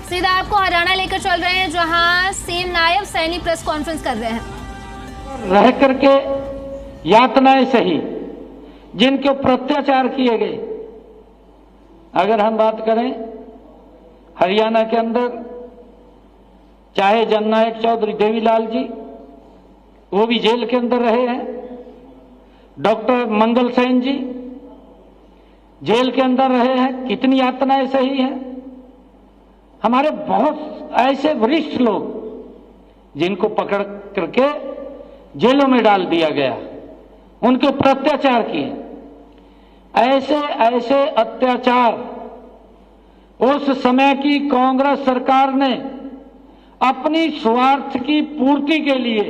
सीधा आपको हरियाणा लेकर चल रहे हैं, जहां CM Nayab Saini press conference कर रहे हैं। रह करके यातनाएं सही, जिनके ऊपर अत्याचार किए गए। अगर हम बात करें हरियाणा के अंदर, चाहे जननायक चौधरी देवीलाल जी, वो भी जेल के अंदर रहे हैं। डॉक्टर मंगल सेन जी जेल के अंदर रहे हैं। कितनी यातनाएं सही हैं। हमारे बहुत ऐसे वरिष्ठ लोग जिनको पकड़ करके जेलों में डाल दिया गया, उनके ऊपर अत्याचार किए। ऐसे ऐसे अत्याचार उस समय की कांग्रेस सरकार ने अपनी स्वार्थ की पूर्ति के लिए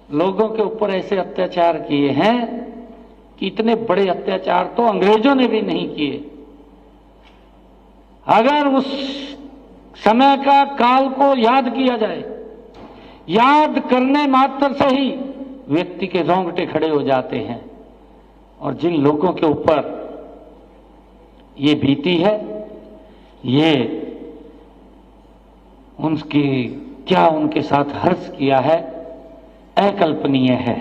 लोगों के ऊपर ऐसे अत्याचार किए हैं कि इतने बड़े अत्याचार तो अंग्रेजों ने भी नहीं किए। अगर उस समय का काल को याद किया जाए, याद करने मात्र से ही व्यक्ति के रोंगटे खड़े हो जाते हैं। और जिन लोगों के ऊपर ये बीती है, ये उनकी क्या उनके साथ हर्ष किया है, अकल्पनीय है।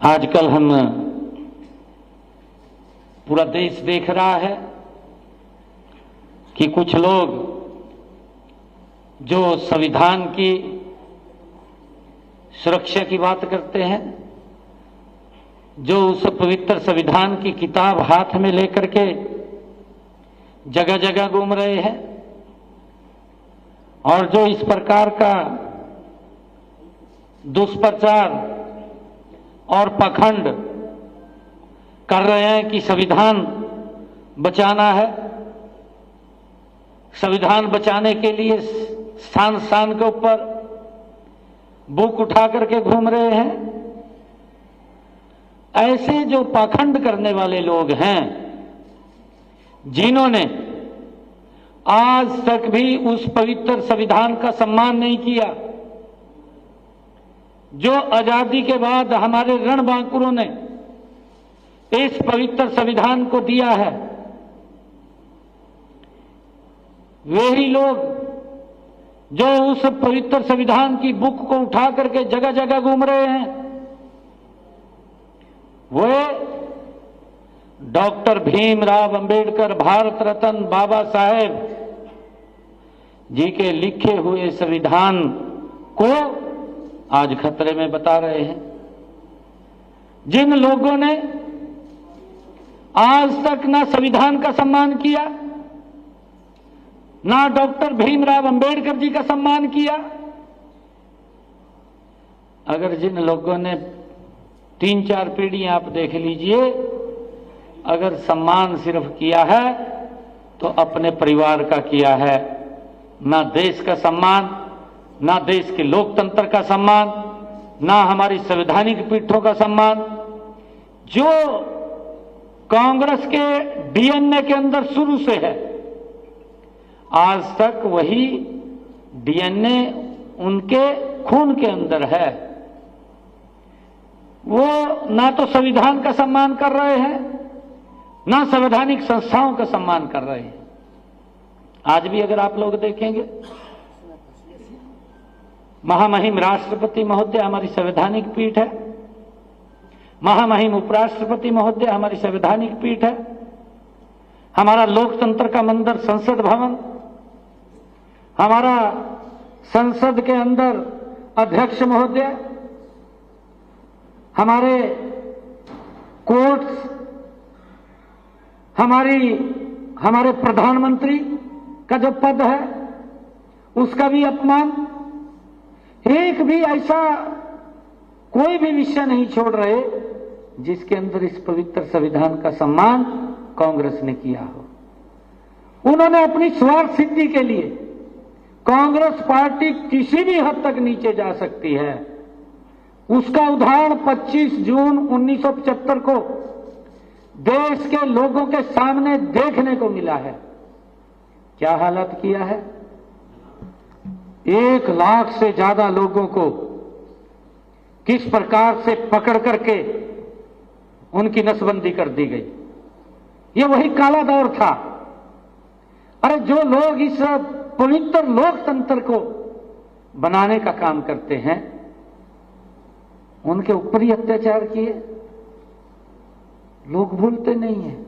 आजकल हम पूरा देश देख रहा है कि कुछ लोग जो संविधान की सुरक्षा की बात करते हैं, जो उस पवित्र संविधान की किताब हाथ में लेकर के जगह जगह घूम रहे हैं, और जो इस प्रकार का दुष्प्रचार और पाखंड कर रहे हैं कि संविधान बचाना है, संविधान बचाने के लिए स्थान स्थान के ऊपर बुक उठा करके घूम रहे हैं। ऐसे जो पाखंड करने वाले लोग हैं, जिन्होंने आज तक भी उस पवित्र संविधान का सम्मान नहीं किया, जो आजादी के बाद हमारे रणबांकुरों ने इस पवित्र संविधान को दिया है, वे ही लोग जो उस पवित्र संविधान की बुक को उठा करके जगह जगह घूम रहे हैं, वे डॉक्टर भीमराव अंबेडकर, भारत रत्न बाबा साहेब जी के लिखे हुए संविधान को आज खतरे में बता रहे हैं। जिन लोगों ने आज तक ना संविधान का सम्मान किया, ना डॉक्टर भीमराव अंबेडकर जी का सम्मान किया, अगर जिन लोगों ने 3-4 पीढ़ियां आप देख लीजिए, अगर सम्मान सिर्फ किया है तो अपने परिवार का किया है, ना देश का सम्मान, ना देश के लोकतंत्र का सम्मान, ना हमारी संवैधानिक पीठों का सम्मान। जो कांग्रेस के डीएनए के अंदर शुरू से है, आज तक वही डीएनए उनके खून के अंदर है। वो ना तो संविधान का सम्मान कर रहे हैं, ना संवैधानिक संस्थाओं का सम्मान कर रहे हैं। आज भी अगर आप लोग देखेंगे, महामहिम राष्ट्रपति महोदय हमारी संवैधानिक पीठ है, महामहिम उपराष्ट्रपति महोदय हमारी संवैधानिक पीठ है, हमारा लोकतंत्र का मंदिर संसद भवन, हमारा संसद के अंदर अध्यक्ष महोदय, हमारे कोर्ट्स, हमारे प्रधानमंत्री का जो पद है उसका भी अपमान। एक भी ऐसा कोई भी विषय नहीं छोड़ रहे जिसके अंदर इस पवित्र संविधान का सम्मान कांग्रेस ने किया हो। उन्होंने अपनी स्वार्थ सिद्धि के लिए, कांग्रेस पार्टी किसी भी हद तक नीचे जा सकती है, उसका उदाहरण 25 जून 1975 को देश के लोगों के सामने देखने को मिला है। क्या हालत किया है। 1 लाख से ज्यादा लोगों को किस प्रकार से पकड़ करके उनकी नसबंदी कर दी गई। ये वही काला दौर था। अरे जो लोग इस पवित्र लोकतंत्र को बनाने का काम करते हैं उनके ऊपर ही अत्याचार किए, लोग भूलते नहीं हैं।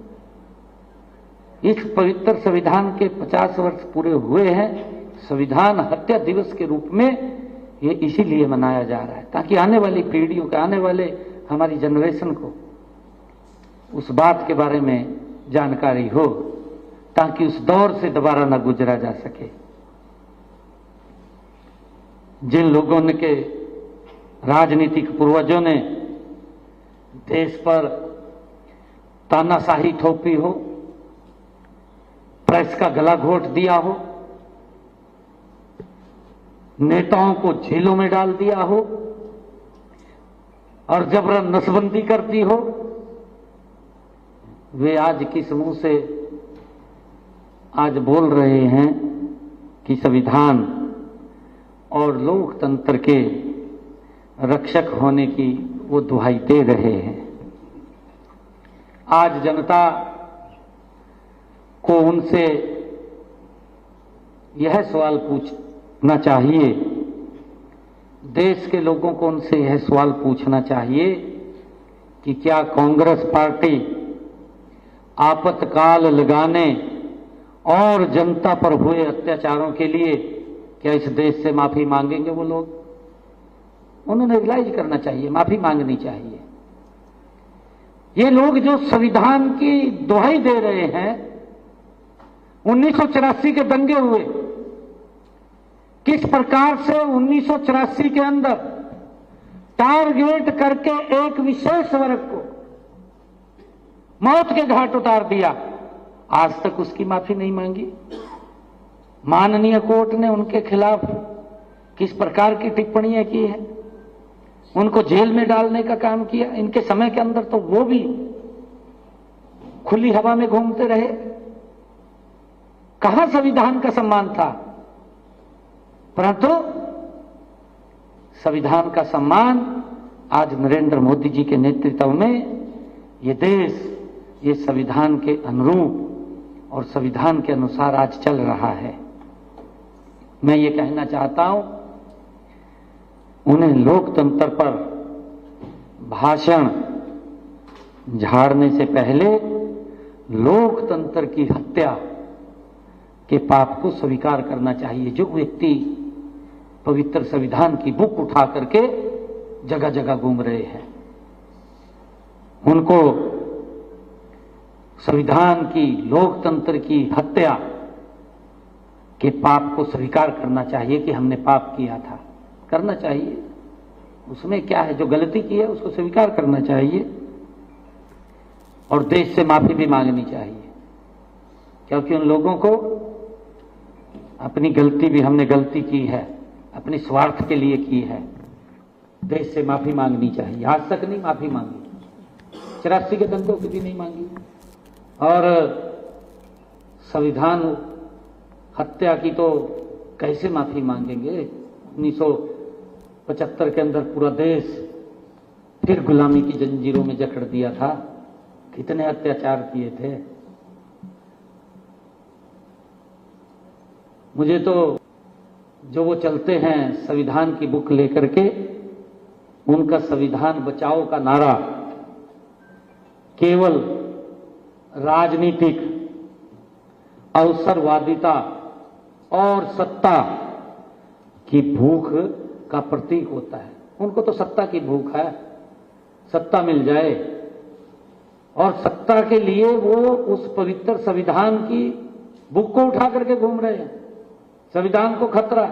इस पवित्र संविधान के 50 वर्ष पूरे हुए हैं। संविधान हत्या दिवस के रूप में ये इसीलिए मनाया जा रहा है ताकि आने वाली पीढ़ियों के, आने वाले हमारी जनरेशन को उस बात के बारे में जानकारी हो, ताकि उस दौर से दोबारा न गुजरा जा सके। जिन लोगों ने के राजनीतिक पूर्वजों ने देश पर तानाशाही थोपी हो, प्रेस का गला घोट दिया हो, नेताओं को जेलों में डाल दिया हो और जबरन नसबंदी कर दी हो, वे आज किस मुंह से आज बोल रहे हैं कि संविधान और लोकतंत्र के रक्षक होने की वो दुहाई दे रहे हैं। आज जनता को उनसे यह सवाल पूछना चाहिए, देश के लोगों को उनसे यह सवाल पूछना चाहिए कि क्या कांग्रेस पार्टी आपातकाल लगाने और जनता पर हुए अत्याचारों के लिए क्या इस देश से माफी मांगेंगे वो लोग? उन्होंने रियलाइज करना चाहिए, माफी मांगनी चाहिए। ये लोग जो संविधान की दुहाई दे रहे हैं, 1984 के दंगे हुए, किस प्रकार से 1984 के अंदर टारगेट करके एक विशेष वर्ग को मौत के घाट उतार दिया, आज तक उसकी माफी नहीं मांगी। माननीय कोर्ट ने उनके खिलाफ किस प्रकार की टिप्पणियां की है, उनको जेल में डालने का काम किया। इनके समय के अंदर तो वो भी खुली हवा में घूमते रहे। कहां संविधान का सम्मान था? परंतु संविधान का सम्मान आज नरेंद्र मोदी जी के नेतृत्व में ये देश ये संविधान के अनुरूप और संविधान के अनुसार आज चल रहा है। मैं ये कहना चाहता हूं, उन्हें लोकतंत्र पर भाषण झाड़ने से पहले लोकतंत्र की हत्या के पाप को स्वीकार करना चाहिए। जो व्यक्ति पवित्र संविधान की बुक उठा करके जगह जगह घूम रहे हैं, उनको संविधान की, लोकतंत्र की हत्या के पाप को स्वीकार करना चाहिए कि हमने पाप किया था। करना चाहिए, उसमें क्या है? जो गलती की है उसको स्वीकार करना चाहिए और देश से माफी भी मांगनी चाहिए, क्योंकि उन लोगों को अपनी गलती भी, हमने गलती की है, अपने स्वार्थ के लिए की है, देश से माफी मांगनी चाहिए। आज तक नहीं माफी मांगी, 84 के दंगों की भी नहीं मांगी, और संविधान हत्या की तो कैसे माफी मांगेंगे? 1975 के अंदर पूरा देश फिर गुलामी की जंजीरों में जकड़ दिया था, कितने अत्याचार किए थे। मुझे तो जो वो चलते हैं संविधान की बुक लेकर के, उनका संविधान बचाओ का नारा केवल राजनीतिक अवसरवादिता और सत्ता की भूख का प्रतीक होता है। उनको तो सत्ता की भूख है, सत्ता मिल जाए, और सत्ता के लिए वो उस पवित्र संविधान की बुक को उठा करके घूम रहे हैं। संविधान को खतरा,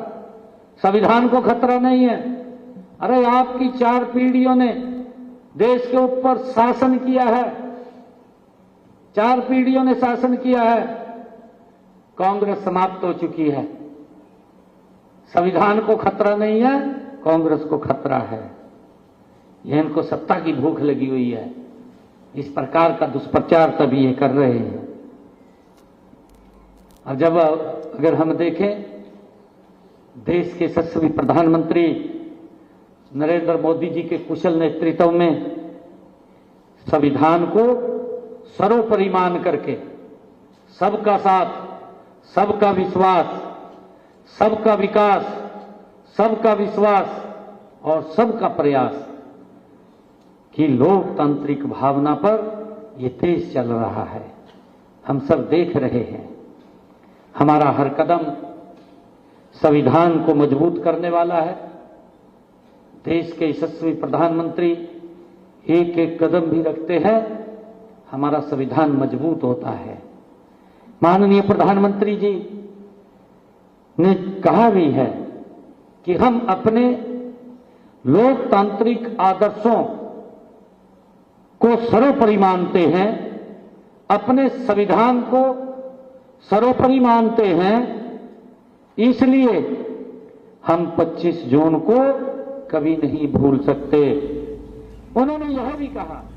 संविधान को खतरा नहीं है। अरे आपकी 4 पीढ़ियों ने देश के ऊपर शासन किया है, 4 पीढ़ियों ने शासन किया है, कांग्रेस समाप्त हो चुकी है। संविधान को खतरा नहीं है, कांग्रेस को खतरा है। यह इनको सत्ता की भूख लगी हुई है, इस प्रकार का दुष्प्रचार तभी ये कर रहे हैं। और जब अगर हम देखें, देश के यशस्वी प्रधानमंत्री नरेंद्र मोदी जी के कुशल नेतृत्व में संविधान को सर्वोपरि मान करके सबका साथ, सबका विश्वास, सबका विकास, सबका विश्वास और सबका प्रयास की लोकतांत्रिक भावना पर यह देश चल रहा है। हम सब देख रहे हैं। हमारा हर कदम संविधान को मजबूत करने वाला है। देश के यशस्वी प्रधानमंत्री एक एक कदम भी रखते हैं, हमारा संविधान मजबूत होता है। माननीय प्रधानमंत्री जी ने कहा भी है कि हम अपने लोकतांत्रिक आदर्शों को सर्वोपरि मानते हैं, अपने संविधान को सर्वोपरि मानते हैं, इसलिए हम 25 जून को कभी नहीं भूल सकते। उन्होंने यह भी कहा